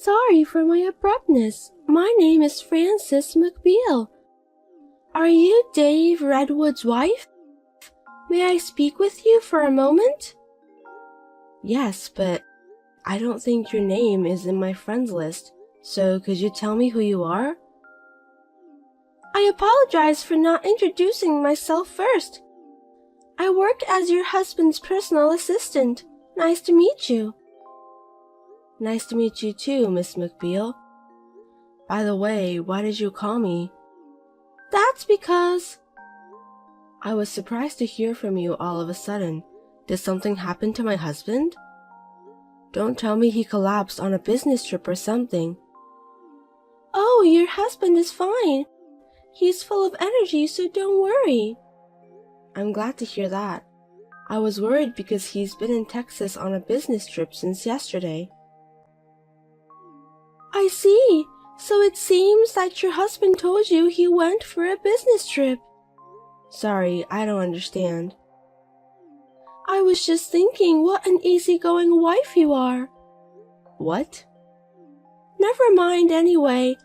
Sorry for my abruptness. My name is Frances McBeal. Are you Dave Redwood's wife? May I speak with you for a moment? Yes, but I don't think your name is in my friends list, so could you tell me who you are? I apologize for not introducing myself first. I work as your husband's personal assistant. Nice to meet you. Nice to meet you too, Miss McBeal. By the way, why did you call me? That's because... I was surprised to hear from you all of a sudden. Did something happen to my husband? Don't tell me he collapsed on a business trip or something. Oh, your husband is fine. He's full of energy, so don't worry. I'm glad to hear that. I was worried because he's been in Texas on a business trip since yesterday. I see. So it seems that your husband told you he went for a business trip. Sorry, I don't understand. I was just thinking what an easygoing wife you are. What? Never mind anyway.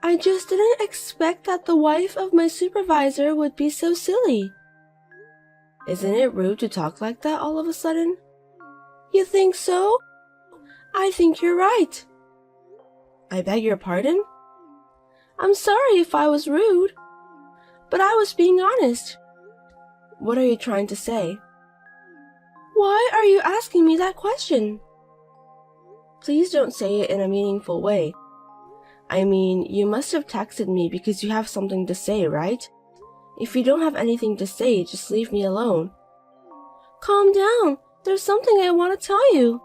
I just didn't expect that the wife of my supervisor would be so silly. Isn't it rude to talk like that all of a sudden? You think so? I think you're right. I beg your pardon? I'm sorry if I was rude, but I was being honest. What are you trying to say? Why are you asking me that question? Please don't say it in a meaningful way. I mean, you must have texted me because you have something to say, right? If you don't have anything to say, just leave me alone. Calm down. There's something I want to tell you.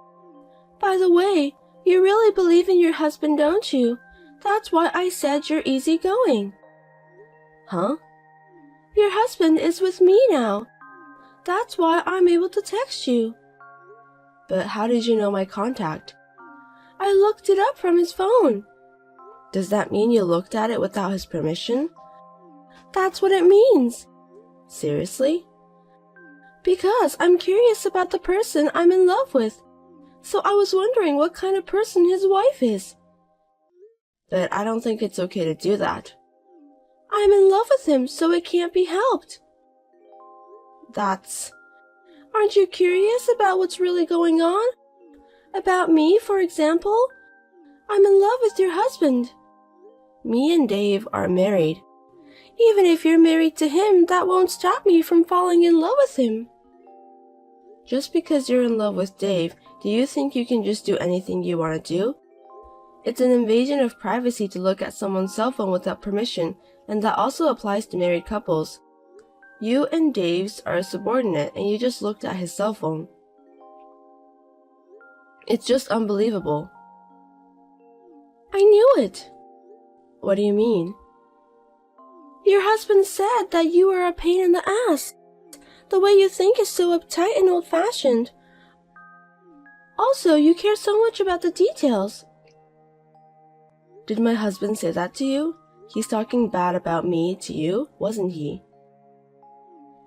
By the way, you really believe in your husband, don't you? That's why I said you're easygoing. Huh? Your husband is with me now. That's why I'm able to text you. But how did you know my contact? I looked it up from his phone. Does that mean you looked at it without his permission? That's what it means. Seriously? Because I'm curious about the person I'm in love with. So I was wondering what kind of person his wife is. But I don't think it's okay to do that. I'm in love with him, so it can't be helped. Aren't you curious about what's really going on? About me, for example? I'm in love with your husband. Me and Dave are married. Even if you're married to him, that won't stop me from falling in love with him. Just because you're in love with Dave, do you think you can just do anything you want to do? It's an invasion of privacy to look at someone's cell phone without permission, and that also applies to married couples. You and Dave's are a subordinate, and you just looked at his cell phone. It's just unbelievable. I knew it. What do you mean? Your husband said that you are a pain in the ass. The way you think is so uptight and old-fashioned. Also, you care so much about the details. Did my husband say that to you? He's talking bad about me to you, wasn't he?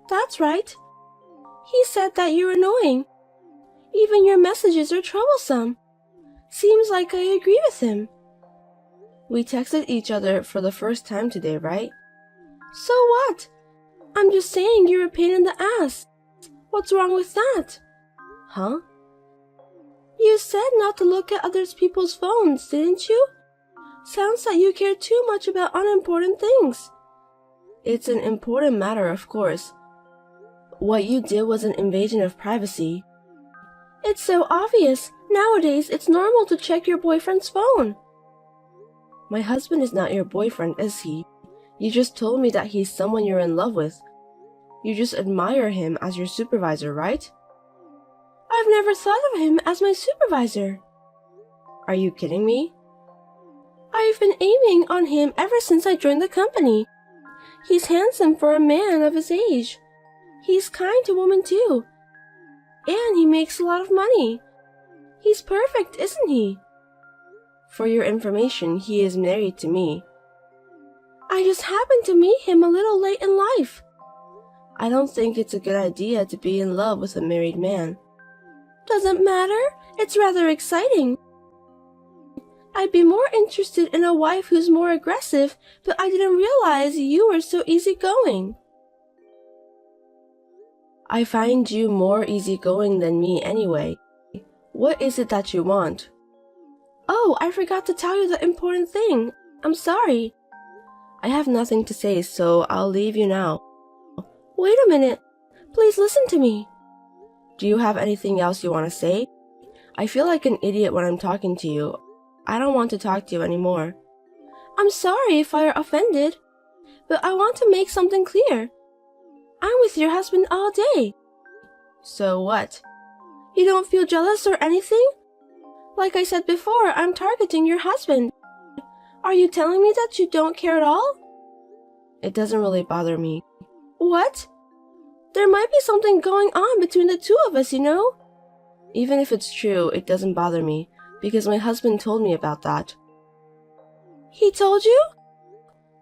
That's right. He said that you're annoying. Even your messages are troublesome. Seems like I agree with him. We texted each other for the first time today, right? So what? I'm just saying you're a pain in the ass. What's wrong with that? Huh? You said not to look at other people's phones, didn't you? Sounds like you care too much about unimportant things. It's an important matter, of course. What you did was an invasion of privacy. It's so obvious. Nowadays, it's normal to check your boyfriend's phone. My husband is not your boyfriend, is he? You just told me that he's someone you're in love with. You just admire him as your supervisor, right? I've never thought of him as my supervisor. Are you kidding me? I've been aiming on him ever since I joined the company. He's handsome for a man of his age. He's kind to women too. And he makes a lot of money. He's perfect, isn't he? For your information, he is married to me. I just happened to meet him a little late in life. I don't think it's a good idea to be in love with a married man. Doesn't matter. It's rather exciting. I'd be more interested in a wife who's more aggressive, but I didn't realize you were so easygoing. I find you more easygoing than me anyway. What is it that you want? Oh, I forgot to tell you the important thing. I'm sorry. I have nothing to say, so I'll leave you now. Wait a minute. Please listen to me. Do you have anything else you want to say? I feel like an idiot when I'm talking to you. I don't want to talk to you anymore. I'm sorry if I are offended, but I want to make something clear. I'm with your husband all day. So what? You don't feel jealous or anything? Like I said before, I'm targeting your husband. Are you telling me that you don't care at all? It doesn't really bother me. What? There might be something going on between the two of us, you know? Even if it's true, it doesn't bother me, because my husband told me about that. He told you?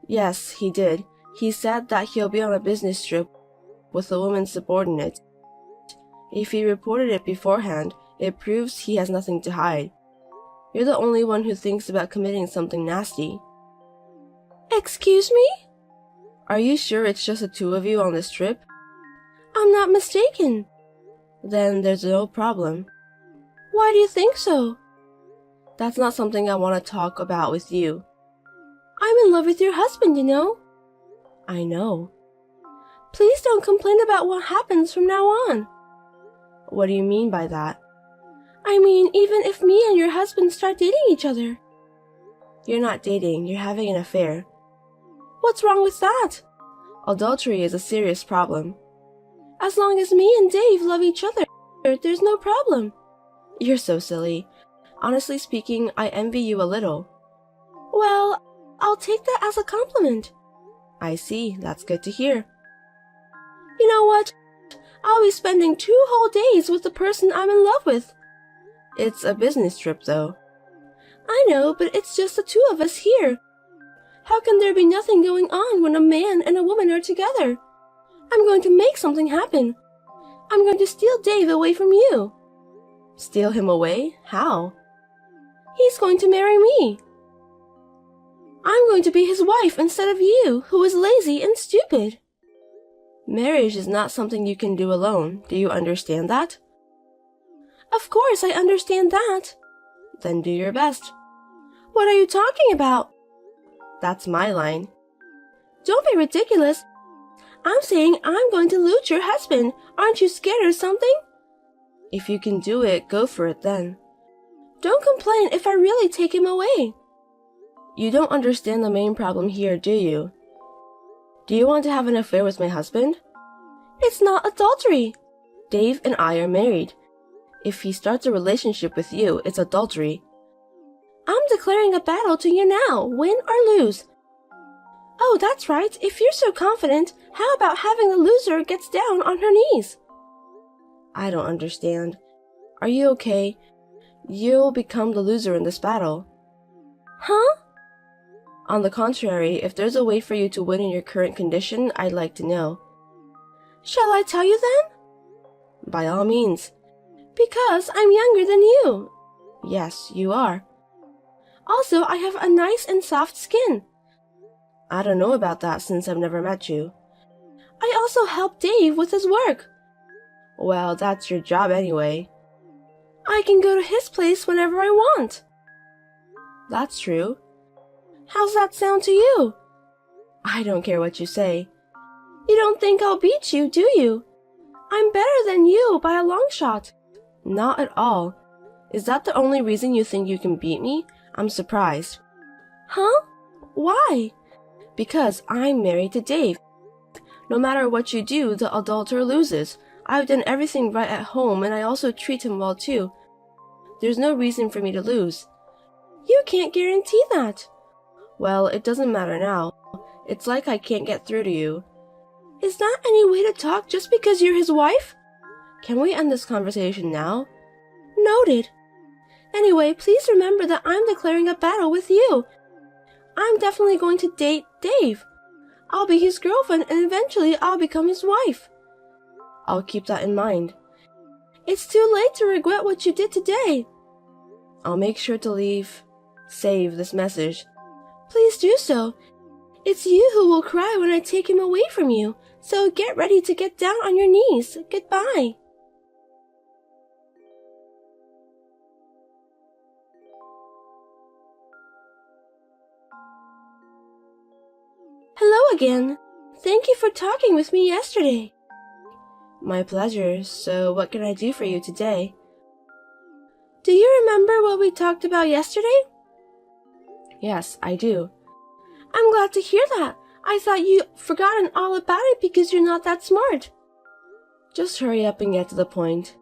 Yes, he did. He said that he'll be on a business trip with a woman's subordinate. If he reported it beforehand, it proves he has nothing to hide. You're the only one who thinks about committing something nasty. Excuse me? Are you sure it's just the two of you on this trip? I'm not mistaken. Then there's no problem. Why do you think so? That's not something I want to talk about with you. I'm in love with your husband, you know. I know. Please don't complain about what happens from now on. What do you mean by that? I mean, even if me and your husband start dating each other. You're not dating, you're having an affair. What's wrong with that? Adultery is a serious problem. As long as me and Dave love each other, there's no problem. You're so silly. Honestly speaking, I envy you a little. Well, I'll take that as a compliment. I see, that's good to hear. You know what? I'll be spending 2 whole days with the person I'm in love with. It's a business trip, though. I know, but it's just the two of us here. How can there be nothing going on when a man and a woman are together? I'm going to make something happen. I'm going to steal Dave away from you. Steal him away? How? He's going to marry me. I'm going to be his wife instead of you, who is lazy and stupid. Marriage is not something you can do alone. Do you understand that? Of course I understand that. Then do your best. What are you talking about? That's my line. Don't be ridiculous. I'm saying I'm going to loot your husband. Aren't you scared or something? If you can do it, go for it then. Don't complain if I really take him away. You don't understand the main problem here, do you? Do you want to have an affair with my husband? It's not adultery. Dave and I are married. If he starts a relationship with you, it's adultery. I'm declaring a battle to you now, win or lose. Oh, that's right. If you're so confident, how about having the loser gets down on her knees? I don't understand. Are you okay? You'll become the loser in this battle. Huh? On the contrary, if there's a way for you to win in your current condition, I'd like to know. Shall I tell you then? By all means. Because I'm younger than you. Yes, you are. Also, I have a nice and soft skin. I don't know about that since I've never met you. I also help Dave with his work. Well, that's your job anyway. I can go to his place whenever I want. That's true. How's that sound to you? I don't care what you say. You don't think I'll beat you, do you? I'm better than you by a long shot. Not at all. Is that the only reason you think you can beat me? I'm surprised. Huh? Why? Because I'm married to Dave. No matter what you do, the adulterer loses. I've done everything right at home and I also treat him well too. There's no reason for me to lose. You can't guarantee that. Well, it doesn't matter now. It's like I can't get through to you. Is that any way to talk just because you're his wife? Can we end this conversation now? Noted. Anyway, please remember that I'm declaring a battle with you. I'm definitely going to date Dave. I'll be his girlfriend and eventually I'll become his wife. I'll keep that in mind. It's too late to regret what you did today. I'll make sure to leave save this message. Please do so. It's you who will cry when I take him away from you, so get ready to get down on your knees. Goodbye. Hello again. Thank you for talking with me yesterday. My pleasure. So what can I do for you today? Do you remember what we talked about yesterday? Yes, I do. I'm glad to hear that. I thought you'd forgotten all about it because you're not that smart. Just hurry up and get to the point.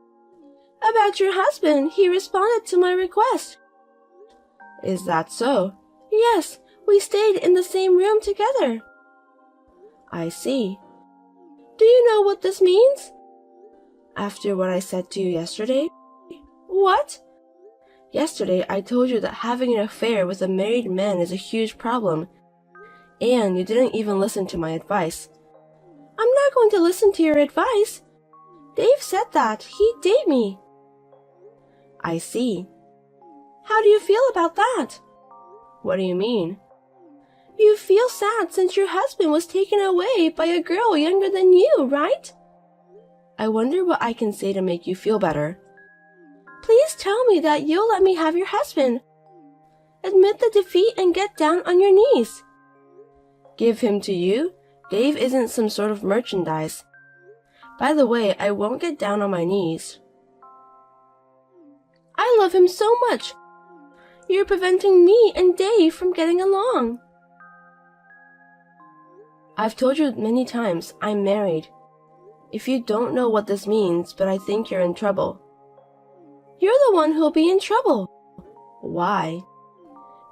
About your husband, he responded to my request. Is that so? Yes, we stayed in the same room together. I see. Do you know what this means? After what I said to you yesterday? What? Yesterday I told you that having an affair with a married man is a huge problem, and you didn't even listen to my advice. I'm not going to listen to your advice. Dave said that. He'd date me. I see. How do you feel about that? What do you mean? You feel sad since your husband was taken away by a girl younger than you, right? I wonder what I can say to make you feel better. Please tell me that you'll let me have your husband. Admit the defeat and get down on your knees. Give him to you? Dave isn't some sort of merchandise. By the way, I won't get down on my knees. I love him so much. You're preventing me and Dave from getting along. I've told you many times I'm married. If you don't know what this means, but I think you're in trouble. You're the one who'll be in trouble. Why?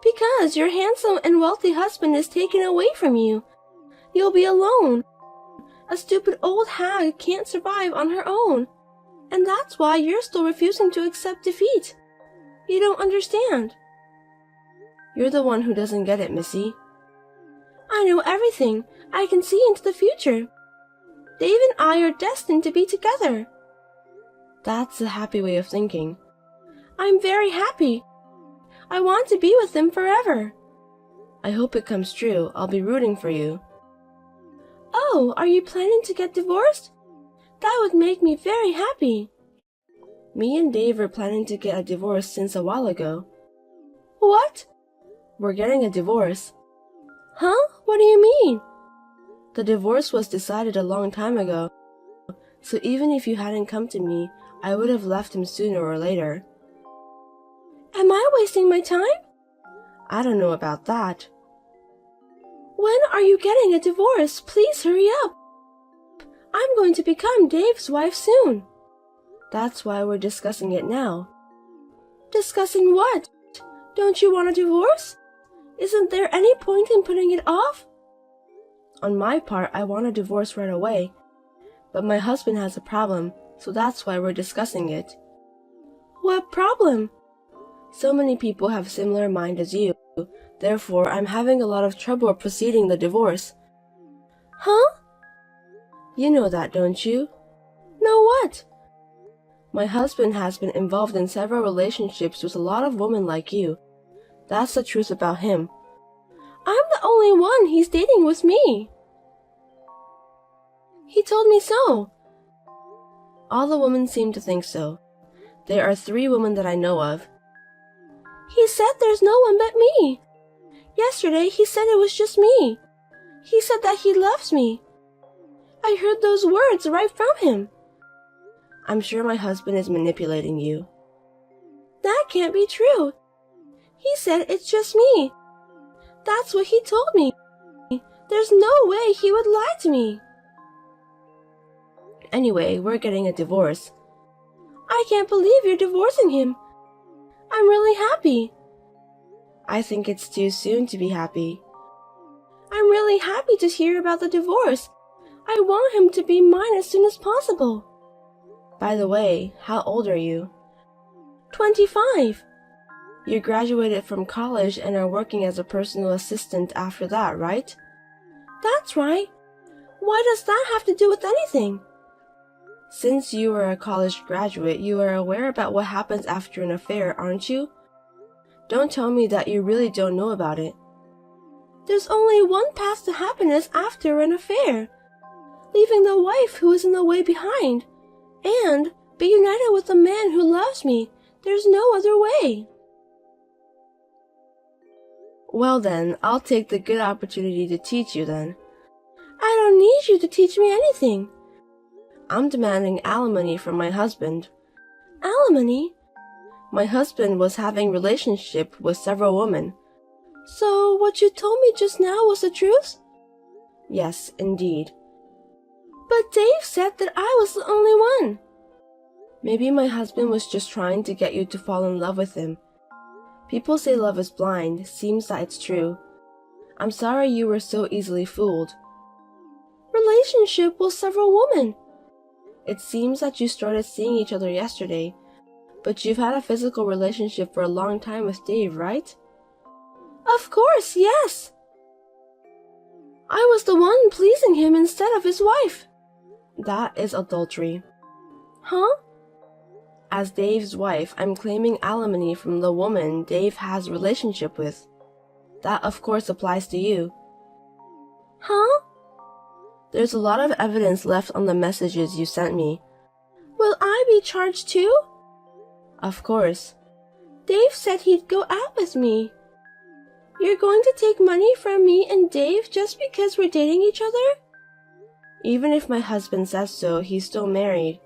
Because your handsome and wealthy husband is taken away from you. You'll be alone. A stupid old hag can't survive on her own. And that's why you're still refusing to accept defeat. You don't understand. You're the one who doesn't get it, Missy. I know everything. I can see into the future. Dave and I are destined to be together. That's a happy way of thinking. I'm very happy. I want to be with him forever. I hope it comes true. I'll be rooting for you. Oh, are you planning to get divorced? That would make me very happy. Me and Dave are planning to get a divorce since a while ago. What? We're getting a divorce. Huh? What do you mean? The divorce was decided a long time ago, so even if you hadn't come to me, I would have left him sooner or later. Am I wasting my time? I don't know about that. When are you getting a divorce? Please hurry up. I'm going to become Dave's wife soon. That's why we're discussing it now. Discussing what? Don't you want a divorce? Isn't there any point in putting it off? On my part, I want a divorce right away. But my husband has a problem, so that's why we're discussing it. What problem? So many people have similar mind as you. Therefore, I'm having a lot of trouble proceeding the divorce. Huh? You know that, don't you? Know what? My husband has been involved in several relationships with a lot of women like you. That's the truth about him. I'm the only one he's dating with me. He told me so. All the women seem to think so. There are 3 women that I know of. He said there's no one but me. Yesterday he said it was just me. He said that he loves me. I heard those words right from him. I'm sure my husband is manipulating you. That can't be true. He said it's just me. That's what he told me. There's no way he would lie to me. Anyway, we're getting a divorce. I can't believe you're divorcing him. I'm really happy. I think it's too soon to be happy. I'm really happy to hear about the divorce. I want him to be mine as soon as possible. By the way, how old are you? 25. You graduated from college and are working as a personal assistant after that, right? That's right. Why does that have to do with anything? Since you are a college graduate, you are aware about what happens after an affair, aren't you? Don't tell me that you really don't know about it. There's only one path to happiness after an affair. Leaving the wife who is in the way behind, and be united with the man who loves me. There's no other way. Well then, I'll take the good opportunity to teach you then. I don't need you to teach me anything. I'm demanding alimony from my husband. Alimony? My husband was having relationship with several women. So what you told me just now was the truth? Yes, indeed. But Dave said that I was the only one. Maybe my husband was just trying to get you to fall in love with him. People say love is blind. Seems that it's true. I'm sorry you were so easily fooled. Relationship with several women. It seems that you started seeing each other yesterday, but you've had a physical relationship for a long time with Dave, right? Of course, yes. I was the one pleasing him instead of his wife. That is adultery. Huh? As Dave's wife, I'm claiming alimony from the woman Dave has a relationship with. That of course applies to you. Huh? There's a lot of evidence left on the messages you sent me. Will I be charged too? Of course. Dave said he'd go out with me. You're going to take money from me and Dave just because we're dating each other? Even if my husband says so, he's still married.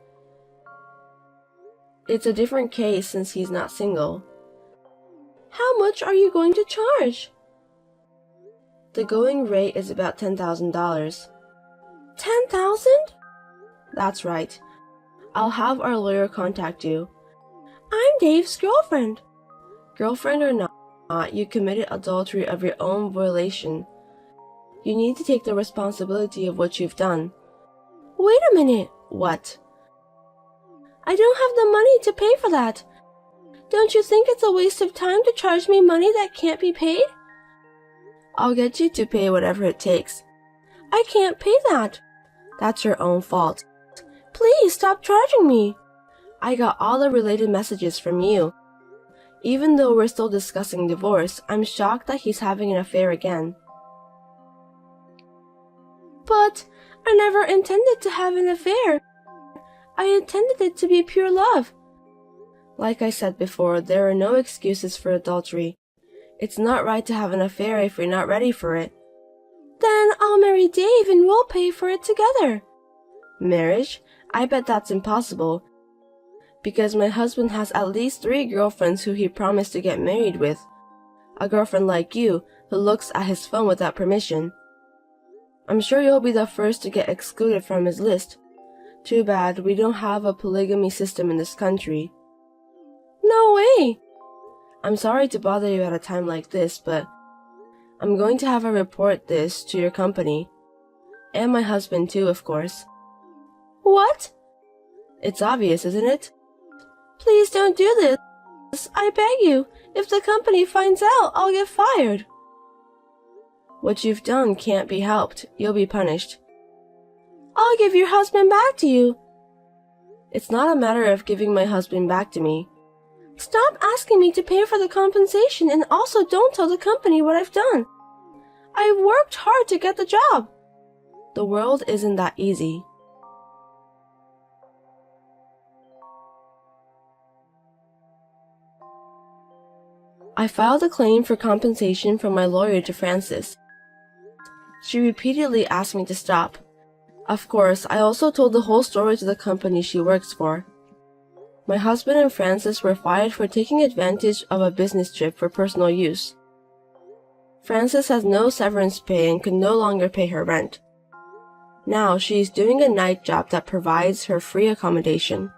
It's a different case since he's not single. How much are you going to charge? The going rate is about $10,000. $10,000? That's right. I'll have our lawyer contact you. I'm Dave's girlfriend. Girlfriend or not, you committed adultery of your own violation. You need to take the responsibility of what you've done. Wait a minute. What? I don't have the money to pay for that. Don't you think it's a waste of time to charge me money that can't be paid? I'll get you to pay whatever it takes. I can't pay that. That's your own fault. Please stop charging me. I got all the related messages from you. Even though we're still discussing divorce, I'm shocked that he's having an affair again. But I never intended to have an affair. I intended it to be pure love. Like I said before, there are no excuses for adultery. It's not right to have an affair if you're not ready for it. Then I'll marry Dave and we'll pay for it together. Marriage? I bet that's impossible. Because my husband has at least 3 girlfriends who he promised to get married with. A girlfriend like you who looks at his phone without permission. I'm sure you'll be the first to get excluded from his list. Too bad we don't have a polygamy system in this country. No way! I'm sorry to bother you at a time like this, but I'm going to have her report this to your company. And my husband too, of course. What? It's obvious, isn't it? Please don't do this. I beg you. If the company finds out, I'll get fired. What you've done can't be helped. You'll be punished. I'll give your husband back to you. It's not a matter of giving my husband back to me. Stop asking me to pay for the compensation and also don't tell the company what I've done. I worked hard to get the job. The world isn't that easy. I filed a claim for compensation from my lawyer to Frances. She repeatedly asked me to stop. Of course, I also told the whole story to the company she works for. My husband and Frances were fired for taking advantage of a business trip for personal use. Frances has no severance pay and could no longer pay her rent. Now she is doing a night job that provides her free accommodation.